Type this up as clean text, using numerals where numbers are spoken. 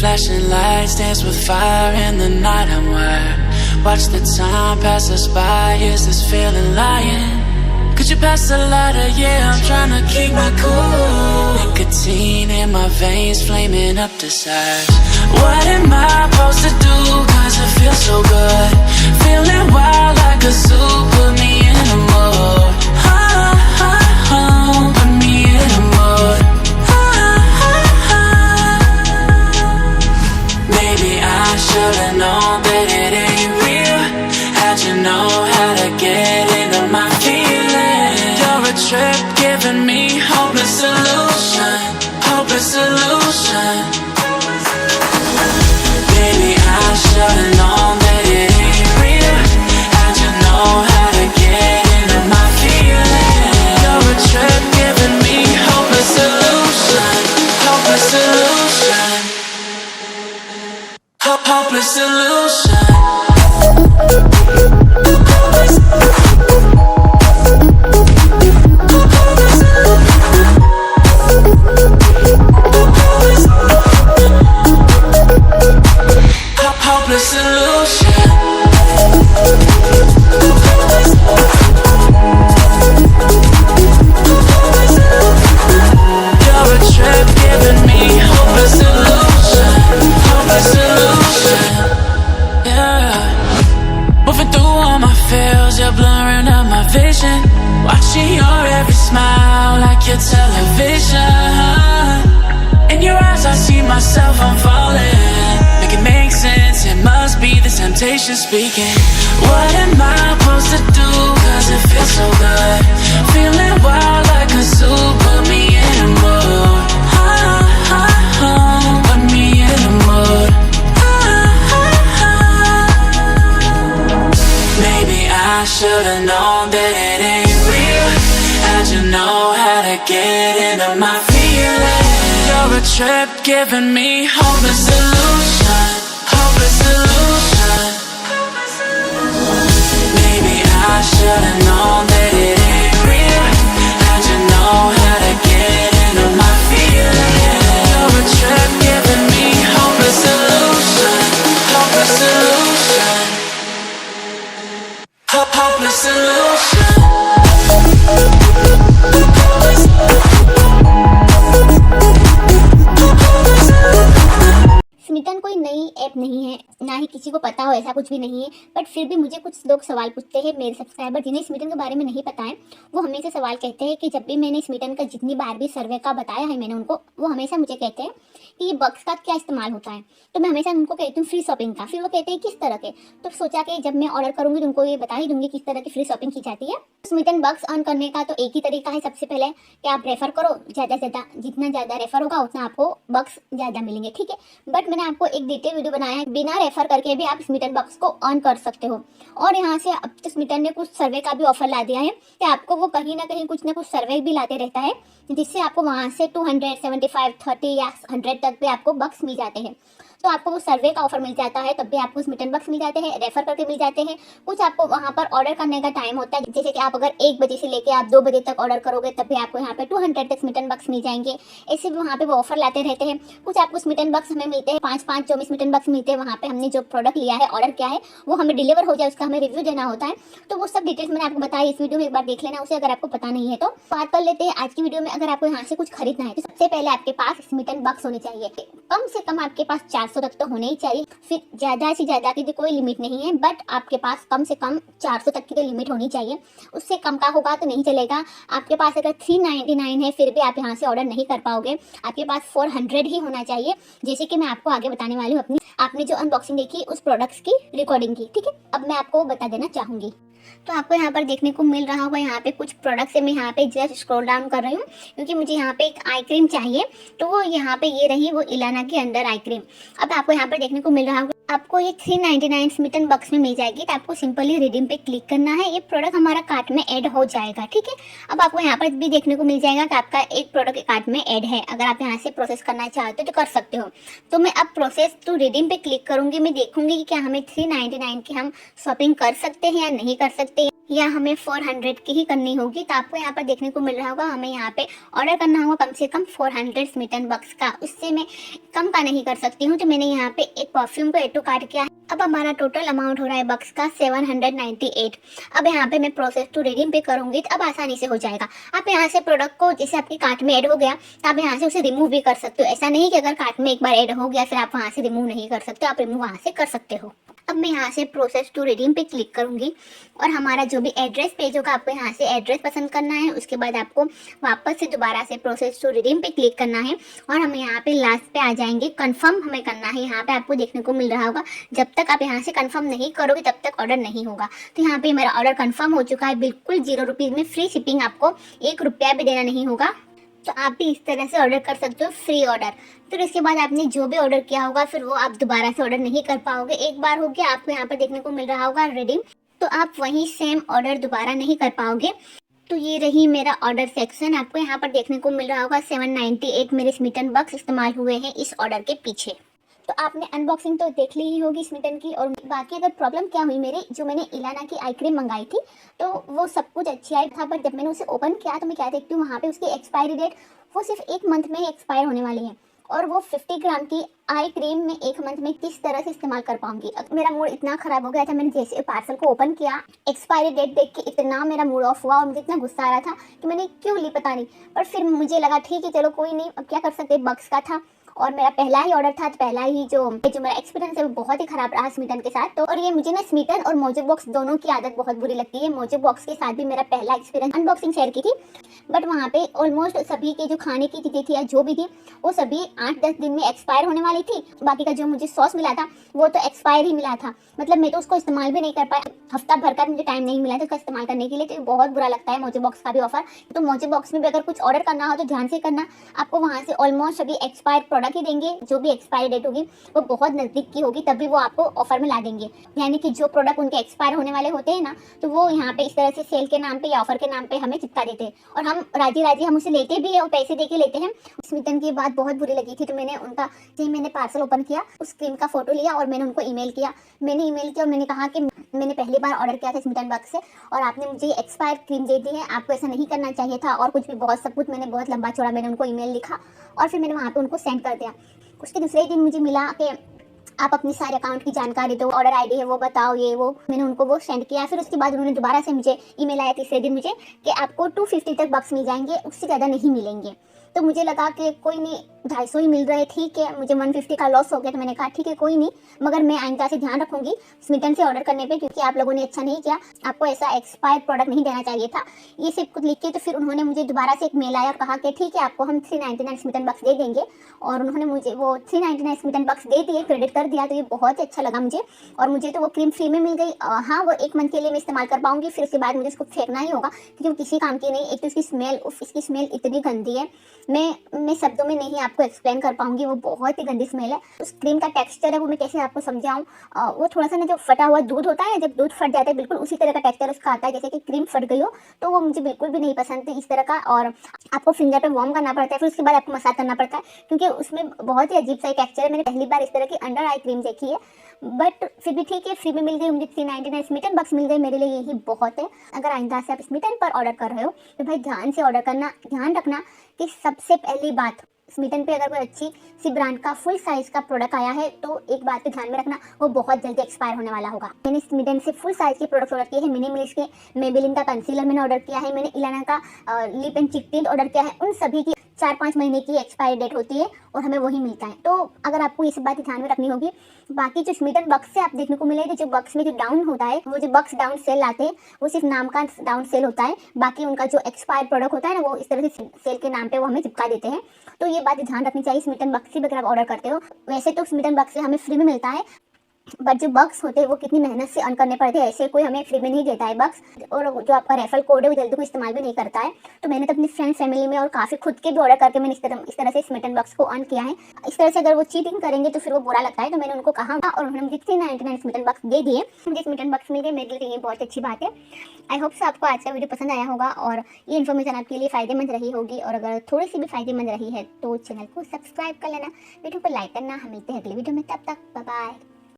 Flashing lights dance with fire in the night. I'm wired. Watch the time pass us by. Is this feeling lying? Could you pass the lighter? Yeah, I'm trying to keep my cool. Nicotine in my veins, flaming up desires. What am I supposed to do? Cause it feels so good. Feeling wild like a zoo. Put me in a mood. Put me in a mood. Maybe I should've known that it ain't real. How'd you know how to get into my feelings? You're a trip giving me hopeless solution. Hopeless solution. Maybe I should've known that it ain't real. How'd you know how to get into my feelings? You're a trip giving me hopeless solution. Hopeless solution. Hopeless solution. Hopeless solution. You're a trip giving me hopeless solution. Hopeless solution. Yeah. Moving through all my feels, you're blurring out my vision. Watching your every smile like your television. In your eyes I see myself, I'm falling. Make it make sense, it must be the temptation speaking. What am I supposed to do? Cause it feels so good. Feeling wild like a zoo. Put me in a mood. Put me in a mood. Maybe I should've known that it ain't real. How'd you know how to get into my feelings? You're a trip giving me hopeless solution. Hopeless solution. Maybe I should've known that it ain't real. How'd you know how to get into my feelings? You're a trip giving me hopeless solution. Hopeless solution. Hopeless solution. Smitten कोई नई app नहीं है, ना ही किसी को पता हो, ऐसा कुछ भी नहीं है। बट फिर भी मुझे कुछ लोग सवाल पूछते हैं, मेरे सब्सक्राइबर जिन्हें स्मिटन के बारे में नहीं पता है, वो हमेशा सवाल कहते हैं कि जब भी मैंने स्मिटन का जितनी बार भी सर्वे का बताया है मैंने उनको, वो हमेशा मुझे कहते हैं कि ये बग्स का क्या इस्तेमाल होता है। तो मैं हमेशा उनको कहती हूँ फ्री शॉपिंग का। फिर वो कहते हैं किस तरह के। तो सोचा कि जब मैं ऑर्डर करूँगी तो उनको ये बता ही दूंगी किस तरह की फ्री शॉपिंग की जाती है। स्मिटन बग्स अर्न करने का तो एक ही तरीका है। सबसे पहले कि आप रेफर करो, ज़्यादा से ज़्यादा, जितना ज़्यादा रेफर होगा उतना आपको बग्स ज़्यादा मिलेंगे, ठीक है। बट मैंने आपको एक डिटेल वीडियो बनाया है, बिना रेफर करके भी आप स्मिटन बग्स को अर्न कर सकते हो। और यहाँ से अब तो स्मिटन ने कुछ सर्वे का भी ऑफर ला दिया है कि आपको वो कहीं ना कहीं कुछ ना कुछ सर्वे भी लाते रहता है, जिससे आपको वहाँ से 200, 75, 30 या 100 तक भी आपको बग्स मिल जाते हैं। तो आपको वो सर्वे का ऑफर मिल जाता है, तब भी आपको स्मिटन बग्स मिल जाते हैं, रेफर करके मिल जाते हैं। कुछ आपको वहाँ पर ऑर्डर करने का टाइम होता है, जैसे कि आप अगर 1 बजे से लेके आप 2 बजे तक ऑर्डर करोगे तब भी आपको यहाँ पे 200 तक स्मिटन बग्स मिल जाएंगे। ऐसे भी वहाँ पे वो ऑफर लाते रहते हैं। कुछ आपको स्मिटन बग्स हमें मिलते हैं 5-5, 24 स्मिटन बग्स मिलते हैं। वहाँ पे हमने जो प्रोडक्ट लिया है, ऑर्डर किया है, वो हमें डिलीवर हो जाए, उसका हमें रिव्यू देना होता है। तो वो सब डिटेल्स मैंने आपको बताया, इस वीडियो में एक बार देख लेना उसे, अगर आपको पता नहीं है तो। बात कर लेते हैं आज की वीडियो में। अगर आपको यहाँ से कुछ खरीदना है तो सबसे पहले आपके पास स्मिटन बग्स होने चाहिए। कम से कम आपके पास 400 तक तो होने ही चाहिए। फिर ज़्यादा से ज़्यादा की कोई लिमिट नहीं है, बट आपके पास कम से कम 400 तक की तो लिमिट होनी चाहिए। उससे कम का होगा तो नहीं चलेगा। आपके पास अगर 399 है फिर भी आप यहाँ से ऑर्डर नहीं कर पाओगे। आपके पास 400 ही होना चाहिए, जैसे कि मैं आपको आगे बताने वाली हूँ। आपने जो अनबॉक्सिंग देखी उस प्रोडक्ट्स की रिकॉर्डिंग की, ठीक है। अब मैं आपको बता देना चाहूँगी। तो आपको यहाँ पर देखने को मिल रहा होगा, यहाँ पे कुछ प्रोडक्ट्स है। मैं यहाँ पे जस्ट स्क्रॉल डाउन कर रही हूँ क्योंकि मुझे यहाँ पे एक आई क्रीम चाहिए। तो वो यहाँ पे ये रही, वो इलाना की अंडर आई क्रीम। अब आपको यहाँ पर देखने को मिल रहा होगा, आपको ये 399 स्मिटन बक्स में मिल जाएगी। तो आपको सिंपली रिडीम पे क्लिक करना है, ये प्रोडक्ट हमारा कार्ट में ऐड हो जाएगा, ठीक है। अब आपको यहाँ पर भी देखने को मिल जाएगा कि आपका एक प्रोडक्ट कार्ट में ऐड है। अगर आप यहाँ से प्रोसेस करना चाहते हो तो कर सकते हो। तो मैं अब प्रोसेस टू रिडीम पे क्लिक करूंगी। मैं देखूंगी कि क्या हमें 399 की हम शॉपिंग कर सकते हैं या नहीं कर सकते। या हमें 400 की ही करनी होगी। तो आपको यहाँ पर देखने को मिल रहा होगा हमें यहाँ पे ऑर्डर करना होगा कम से कम 400 स्मिटन बक्स का, उससे मैं कम का नहीं कर सकती हूँ। तो मैंने यहाँ पे एक परफ्यूम को ऐड टू कार्ट किया है। अब हमारा टोटल अमाउंट हो रहा है बक्स का 798। अब यहाँ पे मैं प्रोसेस टू रिडीम पे करूँगी तो अब आसानी से हो जाएगा। आप यहाँ से प्रोडक्ट को जैसे आपके कार्ट में ऐड हो गया तो आप यहाँ से उसे रिमूव भी कर सकते हो। ऐसा नहीं कि अगर कार्ट में एक बार ऐड हो गया फिर आप वहाँ से रिमूव नहीं कर सकते, आप रिमूव वहाँ से कर सकते हो। अब मैं यहाँ से प्रोसेस टू रिडीम पे क्लिक करूँगी और हमारा जो भी एड्रेस पेज होगा आपको यहाँ से एड्रेस पसंद करना है। उसके बाद आपको वापस से दोबारा से प्रोसेस टू रिडीम पे क्लिक करना है और हम यहाँ पे लास्ट पे आ जाएंगे। कंफर्म हमें करना है। यहाँ पे आपको देखने को मिल रहा होगा जब तक आप यहाँ से कंफर्म नहीं करोगे तब तक ऑर्डर नहीं होगा। तो यहाँ पे मेरा ऑर्डर कंफर्म हो चुका है, बिल्कुल 0 रुपीज़ में फ्री शिपिंग, आपको 1 रुपया भी देना नहीं होगा। तो आप भी इस तरह से ऑर्डर कर सकते हो, फ्री ऑर्डर। फिर इसके बाद आपने जो भी ऑर्डर किया होगा फिर वो आप दोबारा से ऑर्डर नहीं कर पाओगे। एक बार हो गया, आपको यहाँ पर देखने को मिल रहा होगा रिडीम, तो आप वही सेम ऑर्डर दोबारा नहीं कर पाओगे। तो ये रही मेरा ऑर्डर सेक्शन। आपको यहाँ पर देखने को मिल रहा होगा 798 मेरे स्मिटन बक्स इस्तेमाल हुए हैं इस ऑर्डर के पीछे। तो आपने अनबॉक्सिंग तो देख ली ही होगी स्मिटन की। और बाकी अगर प्रॉब्लम क्या हुई मेरी, जो मैंने इलाना की आई क्रीम मंगाई थी तो वो सब कुछ अच्छी आई था, पर जब मैंने उसे ओपन किया तो मैं क्या देखती हूँ वहाँ पे उसकी एक्सपायरी डेट वो सिर्फ 1 मंथ में ही एक्सपायर होने वाली है। और वो 50 ग्राम की आई क्रीम में 1 मंथ में किस तरह से इस्तेमाल कर पाऊंगी। अब मेरा मूड इतना खराब हो गया था, मैंने जैसे पार्सल को ओपन किया एक्सपायरी डेट देख के इतना मेरा मूड ऑफ हुआ और मुझे इतना गुस्सा आ रहा था कि मैंने क्यों ली पता नहीं। पर फिर मुझे लगा ठीक है चलो कोई नहीं, अब क्या कर सकते, बक्स का था और मेरा पहला ही ऑर्डर था, तो पहला ही जो मेरा एक्सपीरियंस है वो बहुत ही खराब रहा स्मिटन के साथ। तो और ये मुझे ना स्मिटन और मोजो बॉक्स दोनों की आदत बहुत बुरी लगती है। मोजो बॉक्स के साथ भी मेरा पहला एक्सपीरियंस अनबॉक्सिंग शेयर की थी, बट वहाँ पे ऑलमोस्ट सभी के जो खाने की चीज़ें थी या जो भी थी वो सभी 8-10 दिन में एक्सपायर होने वाली थी। बाकी का जो मुझे सॉस मिला था वो तो एक्सपायर ही मिला था, मतलब मैं तो उसको इस्तेमाल भी नहीं कर पाया। हफ्ता भर का मुझे टाइम नहीं मिला था उसका इस्तेमाल करने के लिए। तो बहुत बुरा लगता है मोजो बॉक्स का भी ऑफर। तो मोजो बॉक्स में भी अगर कुछ ऑर्डर करना हो तो ध्यान से करना, आपको वहाँ से ऑलमोस्ट सभी एक्सपायर्ड प्रोडक्ट ही देंगे। जो भी एक्सपायरी डेट होगी वो बहुत नज़दीक की होगी तभी वो आपको ऑफर में ला देंगे। यानी कि जो प्रोडक्ट उनके एक्सपायर होने वाले होते हैं ना, तो वो यहाँ पे इस तरह से सेल के नाम पे या ऑफर के नाम पे हमें चिपका देते हैं और हम राजी हम उसे लेते भी है और पैसे दे के लेते हैं। स्मिटन की बात बहुत बुरी लगी थी, तो मैंने उनका मैंने पार्सल ओपन किया, उस क्रीम का फोटो लिया और मैंने उनको ईमेल किया। और मैंने कहा कि मैंने पहली बार ऑर्डर किया था स्मिटन बक्स से और आपने मुझे एक्सपायर क्रीम दे दी है, आपको ऐसा नहीं करना चाहिए था और कुछ भी बहुत सब कुछ मैंने बहुत लंबा चौड़ा मैंने उनको ईमेल लिखा और फिर मैंने वहाँ पे उनको सेंड कर दिया। उसके दूसरे दिन मुझे मिला कि आप अपनी सारे अकाउंट की जानकारी दो, ऑर्डर आईडी है वो बताओ, ये वो मैंने उनको वो सेंड किया। फिर उसके बाद उन्होंने दोबारा से मुझे ईमेल आया तीसरे दिन मुझे कि आपको 250 तक बक्स मिल जाएंगे, उससे ज़्यादा नहीं मिलेंगे। तो मुझे लगा कि कोई नहीं 250 ही मिल रहे, ठीक है, मुझे 150 का लॉस हो गया। तो मैंने कहा ठीक है कोई नहीं, मगर मैं आइंदा से ध्यान रखूंगी स्मिटन से ऑर्डर करने पे, क्योंकि आप लोगों ने अच्छा नहीं किया, आपको ऐसा एक्सपायर्ड प्रोडक्ट नहीं देना चाहिए था। ये सब कुछ लिख के तो फिर उन्होंने मुझे दोबारा से एक मेल आया और कहा कि ठीक है आपको हम 399 स्मिटन बक्स दे देंगे और उन्होंने मुझे वो 399 स्मिटन बक्स दे दिए, क्रेडिट कर दिया। तो ये बहुत ही अच्छा लगा मुझे और मुझे तो वो क्रीम फ्री में मिल गई। हाँ वो 1 मंथ के लिए मैं इस्तेमाल कर पाऊंगी, फिर उसके बाद मुझे उसको फेंकना ही होगा क्योंकि वो किसी काम की नहीं। एक तो इसकी स्मेल, इसकी स्मेल इतनी गंदी है, मैं शब्दों में नहीं आपको एक्सप्लेन कर पाऊंगी, वो बहुत ही गंदी स्मेल है। उस क्रीम का टेक्सचर है वो मैं कैसे आपको समझाऊं, वो थोड़ा सा ना जो फटा हुआ दूध होता है, जब दूध फट जाता है बिल्कुल उसी तरह का टेक्सचर उसका आता है, जैसे कि क्रीम फट गई हो। तो वो मुझे बिल्कुल भी नहीं पसंद थी इस तरह का। और आपको फिंगर पे वार्म करना पड़ता है, फिर उसके बाद आपको मसाज करना पड़ता है क्योंकि उसमें बहुत ही अजीब सा टेक्सचर है। मैंने पहली बार इस तरह की अंडर आई क्रीम देखी है, बट फिर भी ठीक है, फ्री में मिल गई मुझे 399 स्मिटन बक्स मिल गए, मेरे लिए यही बहुत है। अगर आइंदा से आप स्मिटन पर ऑर्डर कर रहे हो तो भाई ध्यान से ऑर्डर करना, ध्यान रखना कि सबसे पहली बात स्मिटन पे अगर कोई अच्छी सी ब्रांड का फुल साइज का प्रोडक्ट आया है तो एक बात तो ध्यान में रखना, वो बहुत जल्दी एक्सपायर होने वाला होगा। मैंने स्मिटन से फुल साइज के प्रोडक्ट ऑर्डर किए हैं। मिनिमलिस्ट के मेबेलिन का कंसीलर मैंने ऑर्डर किया है, मैंने इलाना का लिप एंड चिक टिंट ऑर्डर किया है। उन सभी की 4-5 महीने की एक्सपायरी डेट होती है और हमें वही मिलता है। तो अगर आपको ये सब बातें ध्यान में रखनी होगी। बाकी जो स्मिटन बक्स से आप देखने को मिलेगी, जो बक्स में जो डाउन होता है, वो जो बक्स डाउन सेल आते हैं वो सिर्फ नाम का डाउन सेल होता है, बाकी उनका जो एक्सपायर्ड प्रोडक्ट होता है ना वो इस तरह से सेल के नाम पे वो हमें चिपका देते हैं। तो ये बात ध्यान रखनी चाहिए स्मिटन बक्स से अगर आप ऑर्डर करते हो। वैसे तो स्मिटन बक्स से हमें फ्री में मिलता है, बट जो बक्स होते हैं वो कितनी मेहनत से अर्न करने पड़ते हैं, ऐसे कोई हमें फ्री में नहीं देता है बक्स। और जो आपका रेफरल कोड है वो जल्दी को इस्तेमाल भी नहीं करता है। तो मैंने तो अपनी फ्रेंड्स फैमिली में और काफ़ी खुद के भी ऑर्डर करके मैंने इस तरह से स्मिटन बक्स को अर्न किया है। इस तरह से अगर वो चीटिंग करेंगे तो फिर वो बुरा लगता है। तो मैंने उनको कहा और उन्होंने मुझे 399 स्मिटन बक्स दे दिए। मुझे स्मिटन बक्स मिल गए, मेरे लिए ये बहुत अच्छी बात है। आई होप से आपको आज का वीडियो पसंद आया होगा और ये इन्फॉर्मेशन आपके लिए फ़ायदेमंद रही होगी। और अगर थोड़ी सी भी फ़ायदेमंद रही है तो चैनल को सब्सक्राइब कर लेना, वीडियो को लाइक करना। हम मिलते हैं अगले वीडियो में, तब तक बाय बाय।